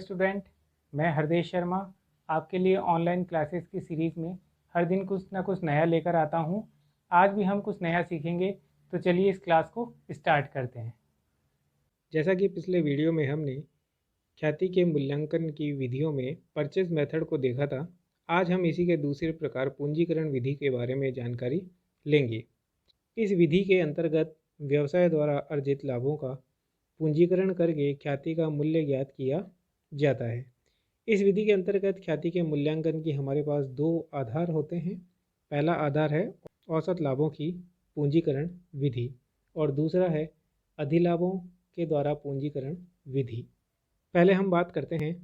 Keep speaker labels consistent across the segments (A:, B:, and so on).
A: Student, मैं हरदेश शर्मा आपके लिए ऑनलाइन क्लासेस की सीरीज़ में हर दिन कुछ ना कुछ नया लेकर आता हूँ। आज भी हम कुछ नया सीखेंगे, तो चलिए इस क्लास को स्टार्ट करते हैं। जैसा कि पिछले वीडियो में हमने ख्याति के मूल्यांकन की विधियों में परचेज मेथड को देखा था, आज हम इसी के दूसरे प्रकार पूंजीकरण विधि के बारे में जानकारी लेंगे। इस विधि के अंतर्गत व्यवसाय द्वारा अर्जित लाभों का पूंजीकरण करके ख्याति का मूल्य ज्ञात किया जाता है। इस विधि के अंतर्गत ख्याति के मूल्यांकन की हमारे पास दो आधार होते हैं। पहला आधार है औसत लाभों की पूंजीकरण विधि और दूसरा है अधिलाभों के द्वारा पूंजीकरण विधि। पहले हम बात करते हैं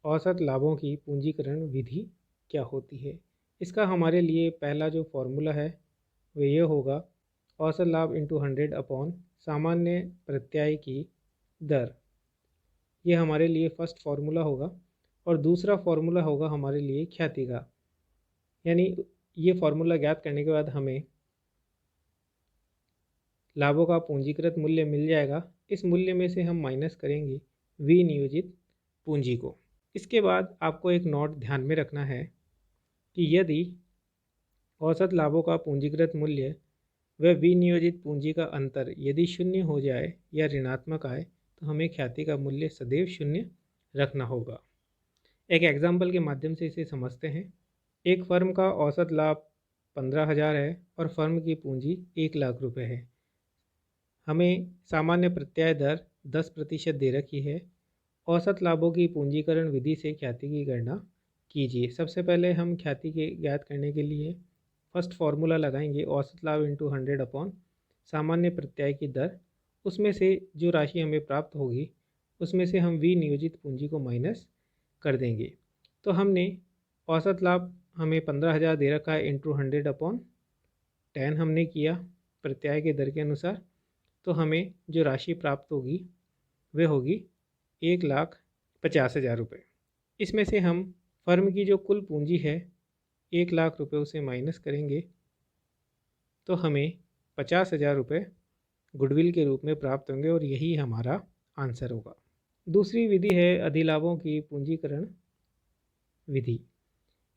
A: औसत लाभों की पूंजीकरण विधि क्या होती है। इसका हमारे लिए पहला जो फॉर्मूला है वह यह होगा औसत लाभ इंटू 100 अपॉन सामान्य प्रत्याय की दर। ये हमारे लिए फर्स्ट फार्मूला होगा और दूसरा फार्मूला होगा हमारे लिए ख्याति का। यानी ये फार्मूला ज्ञात करने के बाद हमें लाभों का पूंजीकृत मूल्य मिल जाएगा। इस मूल्य में से हम माइनस करेंगे विनियोजित पूंजी को। इसके बाद आपको एक नोट ध्यान में रखना है कि यदि औसत लाभों का पूंजीकृत मूल्य व विनियोजित पूंजी का अंतर यदि शून्य हो जाए या ऋणात्मक आए तो हमें ख्याति का मूल्य सदैव शून्य रखना होगा। एक एग्जाम्पल के माध्यम से इसे समझते हैं। एक फर्म का औसत लाभ 15,000 है और फर्म की पूंजी 1 लाख रुपए है। हमें सामान्य प्रत्याय दर 10% दे रखी है। औसत लाभों की पूंजीकरण विधि से ख्याति की गणना कीजिए। सबसे पहले हम ख्याति के ज्ञात करने के लिए फर्स्ट फार्मूला लगाएंगे औसत लाभ इंटू 100 अपॉन सामान्य प्रत्याय की दर। उसमें से जो राशि हमें प्राप्त होगी उसमें से हम विनियोजित पूंजी को माइनस कर देंगे। तो हमने औसत लाभ हमें 15,000 दे रखा है इंटू 100 अपॉन 10 हमने किया प्रत्याय के दर के अनुसार। तो हमें जो राशि प्राप्त होगी वह होगी 1,50,000 रुपये। इसमें से हम फर्म की जो कुल पूंजी है 1 लाख रुपये उसे माइनस करेंगे तो हमें 50,000 रुपये गुडविल के रूप में प्राप्त होंगे और यही हमारा आंसर होगा। दूसरी विधि है अधिलाभों की पूंजीकरण विधि।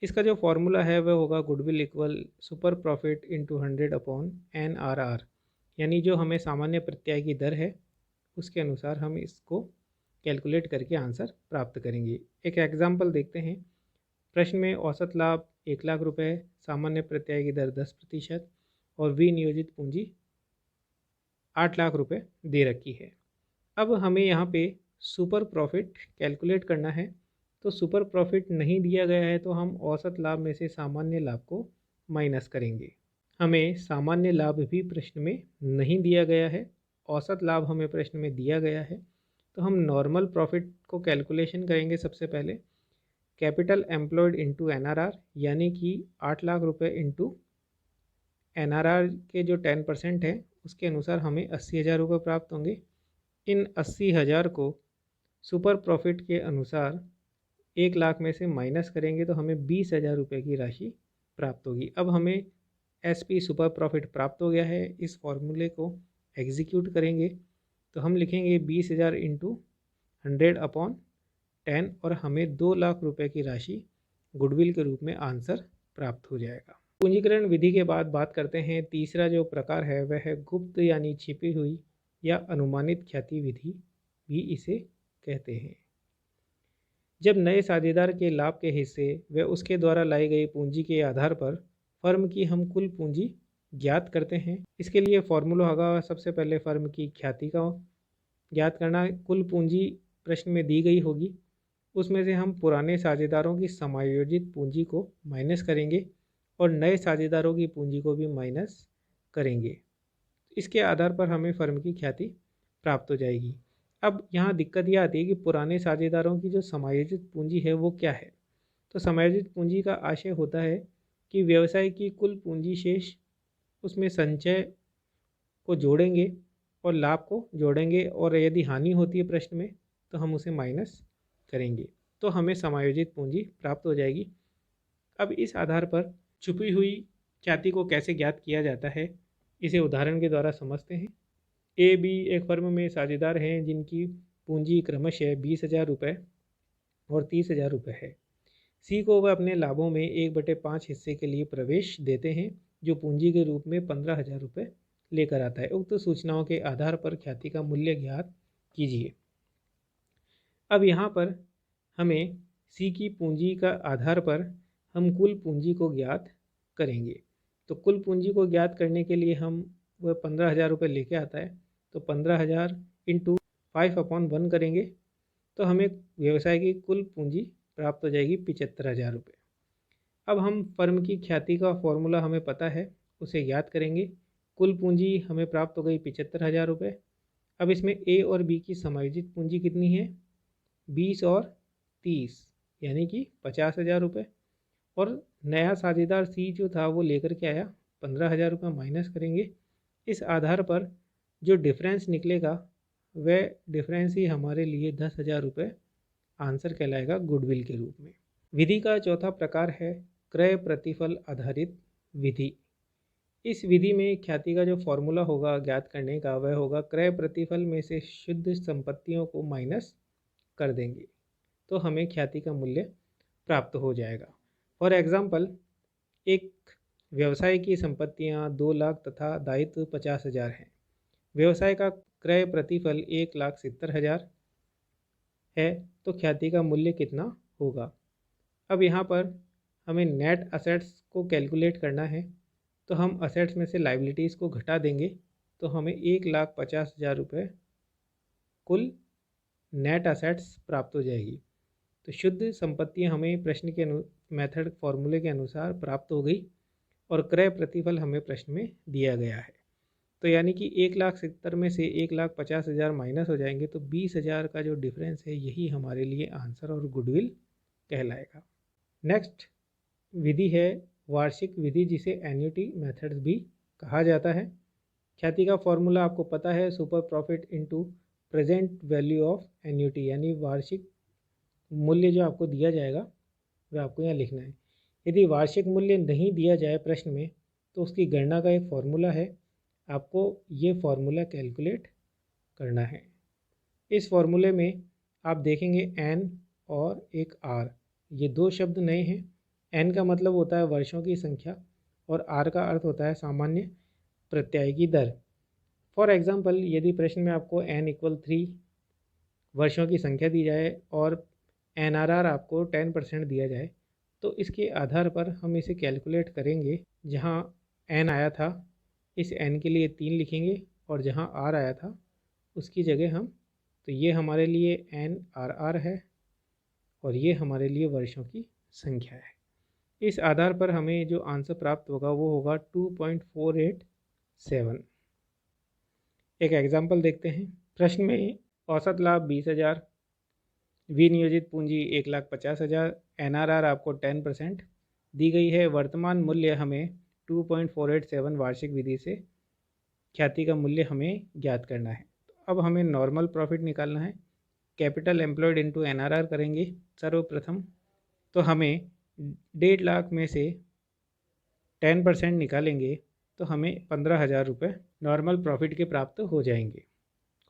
A: इसका जो फॉर्मूला है वह होगा goodwill equal super profit into 100 upon NRR। यानी जो हमें सामान्य प्रत्याय की दर है उसके अनुसार हम इसको कैलकुलेट करके आंसर प्राप्त करेंगे। एक एग्जाम्पल देखते हैं। प्रश्न में औसत लाभ 1 लाख रुपये, सामान्य प्रत्याय की दर 10% और विनियोजित पूंजी 8 लाख रुपये दे रखी है। अब हमें यहाँ पे सुपर प्रॉफिट कैलकुलेट करना है। तो सुपर प्रॉफिट नहीं दिया गया है तो हम औसत लाभ में से सामान्य लाभ को माइनस करेंगे। हमें सामान्य लाभ भी प्रश्न में नहीं दिया गया है, औसत लाभ हमें प्रश्न में दिया गया है। तो हम नॉर्मल प्रॉफिट को कैलकुलेशन करेंगे। सबसे पहले कैपिटल एम्प्लॉयड इंटू NRR यानी कि 8 लाख रुपये इंटू NRR के जो 10% है उसके अनुसार हमें 80,000 रुपये प्राप्त होंगे। इन 80,000 को सुपर प्रॉफिट के अनुसार 1 लाख में से माइनस करेंगे तो हमें 20,000 रुपये की राशि प्राप्त होगी। अब हमें SP सुपर प्रॉफिट प्राप्त हो गया है। इस फॉर्मूले को एग्जीक्यूट करेंगे तो हम लिखेंगे 20,000 इंटू 100 अपॉन 10 और हमें 2 लाख रुपए की राशि गुडविल के रूप में आंसर प्राप्त हो जाएगा। पूंजीकरण विधि के बाद बात करते हैं तीसरा जो प्रकार है वह है गुप्त यानी छिपी हुई या अनुमानित ख्याति विधि भी इसे कहते हैं। जब नए साझेदार के लाभ के हिस्से व उसके द्वारा लाई गई पूंजी के आधार पर फर्म की हम कुल पूंजी ज्ञात करते हैं। इसके लिए फॉर्मूला होगा सबसे पहले फर्म की ख्याति का ज्ञात करना। कुल पूंजी प्रश्न में दी गई होगी, उसमें से हम पुराने साझेदारों की समायोजित पूंजी को माइनस करेंगे और नए साझेदारों की पूंजी को भी माइनस करेंगे। इसके आधार पर हमें फर्म की ख्याति प्राप्त हो जाएगी। अब यहाँ दिक्कत यह आती है कि पुराने साझेदारों की जो समायोजित पूंजी है वो क्या है। तो समायोजित पूंजी का आशय होता है कि व्यवसाय की कुल पूंजी शेष उसमें संचय को जोड़ेंगे और लाभ को जोड़ेंगे और यदि हानि होती है प्रश्न में तो हम उसे माइनस करेंगे तो हमें समायोजित पूंजी प्राप्त हो जाएगी। अब इस आधार पर छुपी हुई ख्याति को कैसे ज्ञात किया जाता है इसे उदाहरण के द्वारा समझते हैं। AB एक फर्म में साझेदार हैं जिनकी पूंजी क्रमशः 20,000 रुपये और 30,000 रुपये है। सी को वह अपने लाभों में 1/5 हिस्से के लिए प्रवेश देते हैं, जो पूंजी के रूप में 15,000 रुपये लेकर आता है। उक्त सूचनाओं के आधार पर ख्याति का मूल्य ज्ञात कीजिए। अब यहाँ पर हमें सी की पूंजी का आधार पर हम कुल पूंजी को ज्ञात करेंगे। तो कुल पूंजी को ज्ञात करने के लिए हम वह 15,000 रुपये लेके आता है, तो 15,000 इंटू 5/1 करेंगे तो हमें व्यवसाय की कुल पूंजी प्राप्त हो जाएगी 75,000 रुपये। अब हम फर्म की ख्याति का फॉर्मूला हमें पता है, उसे याद करेंगे। कुल पूंजी हमें प्राप्त हो गई 75,000 रुपये। अब इसमें ए और बी की समायोजित पूंजी कितनी है? 20 और 30 यानी कि 50,000 रुपये। और नया साझेदार सी जो था वो लेकर के आया 15,000 रुपये, माइनस करेंगे। इस आधार पर जो डिफरेंस निकलेगा वह डिफरेंस ही हमारे लिए 10,000 रुपये आंसर कहलाएगा गुडविल के रूप में। विधि का चौथा प्रकार है क्रय प्रतिफल आधारित विधि। इस विधि में ख्याति का जो फॉर्मूला होगा ज्ञात करने का वह होगा क्रय प्रतिफल में से शुद्ध संपत्तियों को माइनस कर देंगे तो हमें ख्याति का मूल्य प्राप्त हो जाएगा। फॉर एग्जाम्पल, एक व्यवसाय की संपत्तियां 2 लाख तथा दायित्व 50,000 हैं। व्यवसाय का क्रय प्रतिफल 1,70,000 है, तो ख्याति का मूल्य कितना होगा? अब यहाँ पर हमें नेट असेट्स को कैलकुलेट करना है, तो हम असेट्स में से लाइबिलिटीज़ को घटा देंगे तो हमें 1,50,000 रुपये कुल नेट असेट्स प्राप्त हो जाएगी। तो शुद्ध संपत्तियाँ हमें प्रश्न के मेथड फॉर्मूले के अनुसार प्राप्त हो गई और क्रय प्रतिफल हमें प्रश्न में दिया गया है। तो यानी कि 1,70,000 में से 1,50,000 माइनस हो जाएंगे तो 20,000 का जो डिफरेंस है यही हमारे लिए आंसर और गुडविल कहलाएगा। नेक्स्ट विधि है वार्षिक विधि, जिसे एन्युटी मेथड्स भी कहा जाता है। ख्याति का फॉर्मूला आपको पता है, super profit into present value of annuity, यानी वार्षिक मूल्य जो आपको दिया जाएगा वह आपको यहाँ लिखना है। यदि वार्षिक मूल्य नहीं दिया जाए प्रश्न में तो उसकी गणना का एक फॉर्मूला है, आपको ये फॉर्मूला कैलकुलेट करना है। इस फॉर्मूले में आप देखेंगे एन और एक आर, ये दो शब्द नए हैं। एन का मतलब होता है वर्षों की संख्या और आर का अर्थ होता है सामान्य प्रत्याय की दर। फॉर एग्जांपल, यदि प्रश्न में आपको n = 3 वर्षों की संख्या दी जाए और NRR आपको 10% दिया जाए तो इसके आधार पर हम इसे कैलकुलेट करेंगे। जहाँ n आया था इस n के लिए 3 लिखेंगे और जहाँ r आया था उसकी जगह हम, तो ये हमारे लिए NRR है और ये हमारे लिए वर्षों की संख्या है। इस आधार पर हमें जो आंसर प्राप्त होगा वो होगा 2.487। एक एग्जाम्पल देखते हैं। प्रश्न में औसत लाभ 20,000, विनियोजित पूंजी 1,50,000, NRR आपको 10% दी गई है। वर्तमान मूल्य हमें 2.487 वार्षिक विधि से ख्याति का मूल्य हमें ज्ञात करना है। तो अब हमें नॉर्मल प्रॉफिट निकालना है। कैपिटल एम्प्लॉयड इंटू NRR करेंगे सर्वप्रथम, तो हमें 1.5 लाख में से 10% निकालेंगे तो हमें 15,000 रुपये नॉर्मल प्रॉफिट के प्राप्त हो जाएंगे।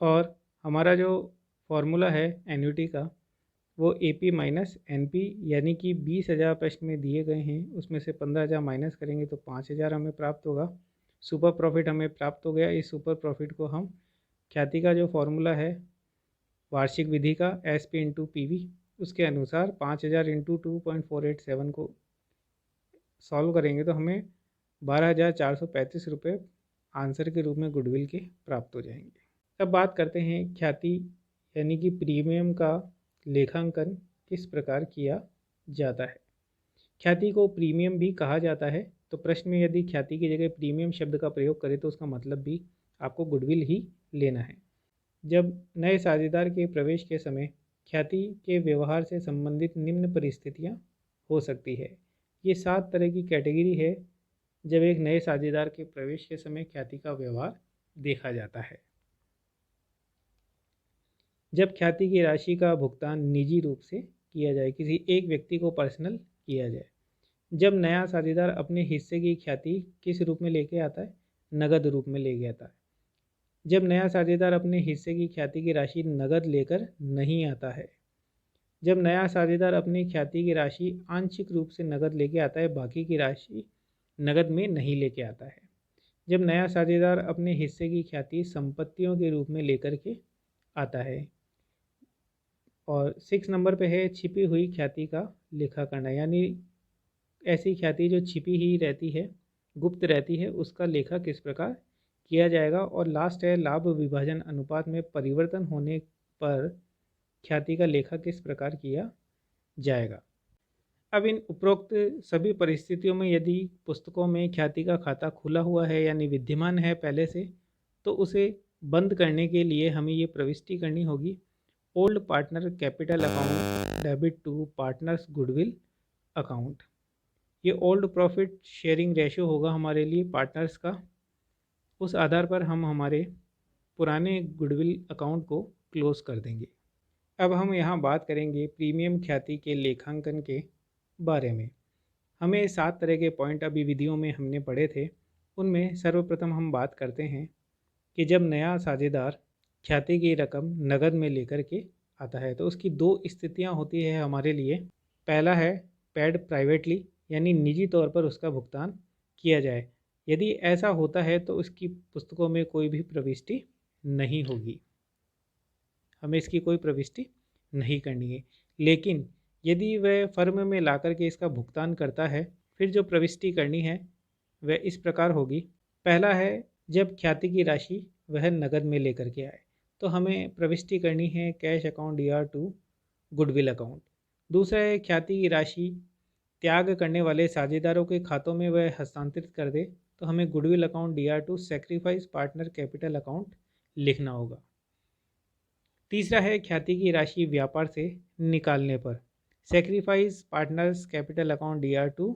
A: और हमारा जो फॉर्मूला है एन्युटी का वो AP माइनस NP, यानी कि 20,000 प्रश्न में दिए गए हैं उसमें से 15,000 माइनस करेंगे तो 5,000 हमें प्राप्त होगा। सुपर प्रॉफिट हमें प्राप्त हो गया। इस सुपर प्रॉफिट को हम ख्याति का जो फॉर्मूला है वार्षिक विधि का SP इंटू PV, उसके अनुसार 5,000 इंटू 2.487 को सॉल्व करेंगे तो हमें 12,435 रुपये आंसर के रूप में गुडविल के प्राप्त हो जाएंगे। अब बात करते हैं ख्याति यानी कि प्रीमियम का लेखांकन किस प्रकार किया जाता है। ख्याति को प्रीमियम भी कहा जाता है। तो प्रश्न में यदि ख्याति की जगह प्रीमियम शब्द का प्रयोग करें तो उसका मतलब भी आपको गुडविल ही लेना है। जब नए साझेदार के प्रवेश के समय ख्याति के व्यवहार से संबंधित निम्न परिस्थितियां हो सकती है। ये 7 तरह की कैटेगरी है जब एक नए साझेदार के प्रवेश के समय ख्याति का व्यवहार देखा जाता है। जब ख्याति की राशि का भुगतान निजी रूप से किया जाए, किसी एक व्यक्ति को पर्सनल किया जाए। जब नया साझेदार अपने हिस्से की ख्याति किस रूप में लेके आता है? नगद रूप में लेके आता है। जब नया साझेदार अपने हिस्से की ख्याति की राशि नकद लेकर नहीं आता है। जब नया साझेदार अपनी ख्याति की राशि आंशिक रूप से नकद लेके आता है, बाकी की राशि नकद में नहीं लेके आता है। जब नया साझेदार अपने हिस्से की ख्याति संपत्तियों के रूप में लेकर के आता है। और 6 नंबर पे है छिपी हुई ख्याति का लेखा करना, यानी ऐसी ख्याति जो छिपी ही रहती है, गुप्त रहती है, उसका लेखा किस प्रकार किया जाएगा। और लास्ट है लाभ विभाजन अनुपात में परिवर्तन होने पर ख्याति का लेखा किस प्रकार किया जाएगा। अब इन उपरोक्त सभी परिस्थितियों में यदि पुस्तकों में ख्याति का खाता खुला हुआ है यानी विद्यमान है पहले से, तो उसे बंद करने के लिए हमें ये प्रविष्टि करनी होगी, old partner capital account debit to partners goodwill account. ये ओल्ड प्रॉफिट शेयरिंग रेशियो होगा हमारे लिए पार्टनर्स का। उस आधार पर हम हमारे पुराने गुडविल अकाउंट को क्लोज कर देंगे। अब हम यहाँ बात करेंगे प्रीमियम ख्याति के लेखांकन के बारे में। हमें 7 तरह के पॉइंट अभी विधियों में हमने पढ़े थे। उनमें सर्वप्रथम हम बात करते हैं कि जब नया साझेदार ख्याति की रकम नकद में लेकर के आता है तो उसकी 2 स्थितियाँ होती है हमारे लिए। पहला है पेड प्राइवेटली, यानी निजी तौर पर उसका भुगतान किया जाए। यदि ऐसा होता है तो उसकी पुस्तकों में कोई भी प्रविष्टि नहीं होगी, हमें इसकी कोई प्रविष्टि नहीं करनी है। लेकिन यदि वह फर्म में ला कर के इसका भुगतान करता है, फिर जो प्रविष्टि करनी है वह इस प्रकार होगी। पहला है जब ख्याति की राशि वह नकद में लेकर के आए तो हमें प्रविष्टि करनी है कैश अकाउंट या टू गुडविल अकाउंट। दूसरा है ख्याति की राशि त्याग करने वाले साझेदारों के खातों में वह हस्तांतरित कर दे तो हमें goodwill account DR2 sacrifice partner capital account लिखना होगा। तीसरा है ख्याति की राशि व्यापार से निकालने पर sacrifice partners capital account DR2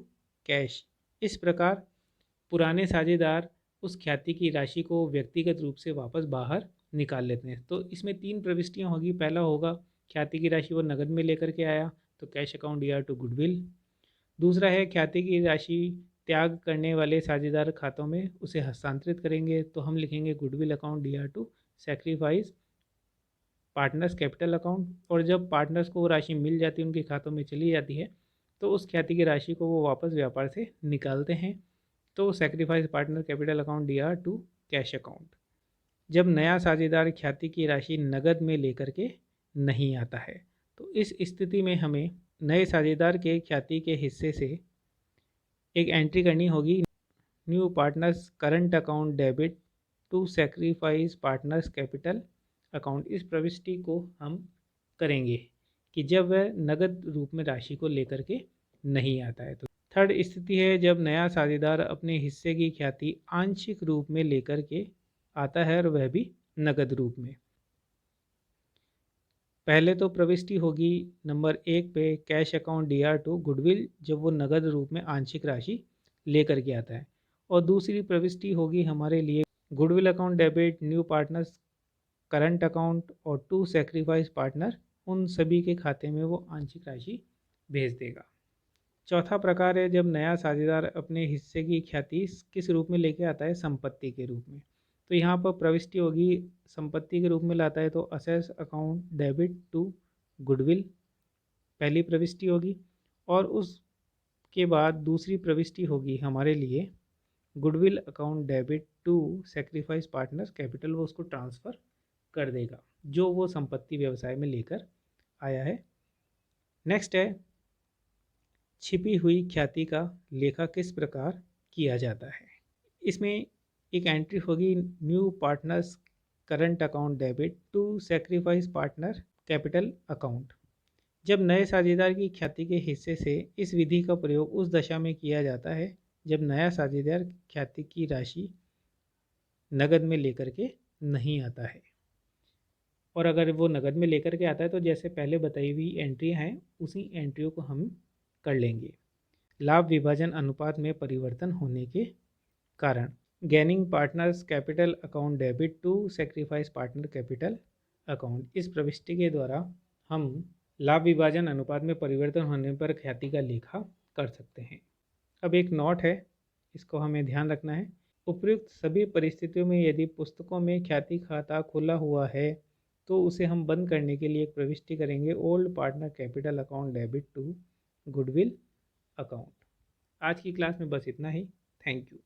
A: cash. इस प्रकार पुराने साझेदार उस ख्याति की राशि को व्यक्तिगत रूप से वापस बाहर निकाल लेते हैं। तो इसमें 3 प्रविष्टियाँ होगी। पहला होगा ख्याति की राशि वो नकद में लेकर के आया तो कैश अकाउंट DR2 गुडविल। दूसरा है ख्याति की राशि त्याग करने वाले साझेदार खातों में उसे हस्तांतरित करेंगे तो हम लिखेंगे goodwill account DR2 sacrifice partners capital account. और जब पार्टनर्स को वो राशि मिल जाती है, उनके खातों में चली जाती है, तो उस ख्याति की राशि को वो वापस व्यापार से निकालते हैं तो sacrifice partner capital account DR2 cash account. जब नया साझेदार ख्याति की राशि नकद में लेकर के नहीं आता है तो इस स्थिति में हमें नए साझेदार के ख्याति के हिस्से से एक एंट्री करनी होगी, new partners current account debit to sacrifice partners capital account. इस प्रविष्टि को हम करेंगे कि जब वह नकद रूप में राशि को लेकर के नहीं आता है। तो थर्ड स्थिति है जब नया साझेदार अपने हिस्से की ख्याति आंशिक रूप में लेकर के आता है और वह भी नकद रूप में। पहले तो प्रविष्टि होगी नंबर 1 पे कैश अकाउंट DR2 गुडविल, जब वो नकद रूप में आंशिक राशि लेकर के आता है। और दूसरी प्रविष्टि होगी हमारे लिए goodwill account debit new partners current account और टू सैक्रिफाइस पार्टनर, उन सभी के खाते में वो आंशिक राशि भेज देगा। चौथा प्रकार है जब नया साझेदार अपने हिस्से की ख्याति किस रूप में लेके आता है, संपत्ति के रूप में। तो यहाँ पर प्रविष्टि होगी संपत्ति के रूप में लाता है तो असेस अकाउंट डेबिट टू गुडविल पहली प्रविष्टि होगी। और उसके बाद दूसरी प्रविष्टि होगी हमारे लिए goodwill account debit to sacrifice partners capital, वो उसको ट्रांसफ़र कर देगा जो वो संपत्ति व्यवसाय में लेकर आया है। नेक्स्ट है छिपी हुई ख्याति का लेखा किस प्रकार किया जाता है। इसमें एक एंट्री होगी new partners current account debit to sacrifice partner capital account. जब नए साझेदार की ख्याति के हिस्से से इस विधि का प्रयोग उस दशा में किया जाता है जब नया साझेदार ख्याति की राशि नकद में लेकर के नहीं आता है। और अगर वो नकद में लेकर के आता है तो जैसे पहले बताई हुई एंट्री हैं उसी एंट्रियों को हम कर लेंगे। लाभ विभाजन अनुपात में परिवर्तन होने के कारण gaining partners capital account debit to sacrifice partner capital account. इस प्रविष्टि के द्वारा हम लाभ विभाजन अनुपात में परिवर्तन होने पर ख्याति का लेखा कर सकते हैं। अब एक नोट है, इसको हमें ध्यान रखना है उपर्युक्त सभी परिस्थितियों में यदि पुस्तकों में ख्याति खाता खुला हुआ है तो उसे हम बंद करने के लिए एक प्रविष्टि करेंगे, old partner capital account debit to goodwill account. आज की क्लास में बस इतना ही। Thank you.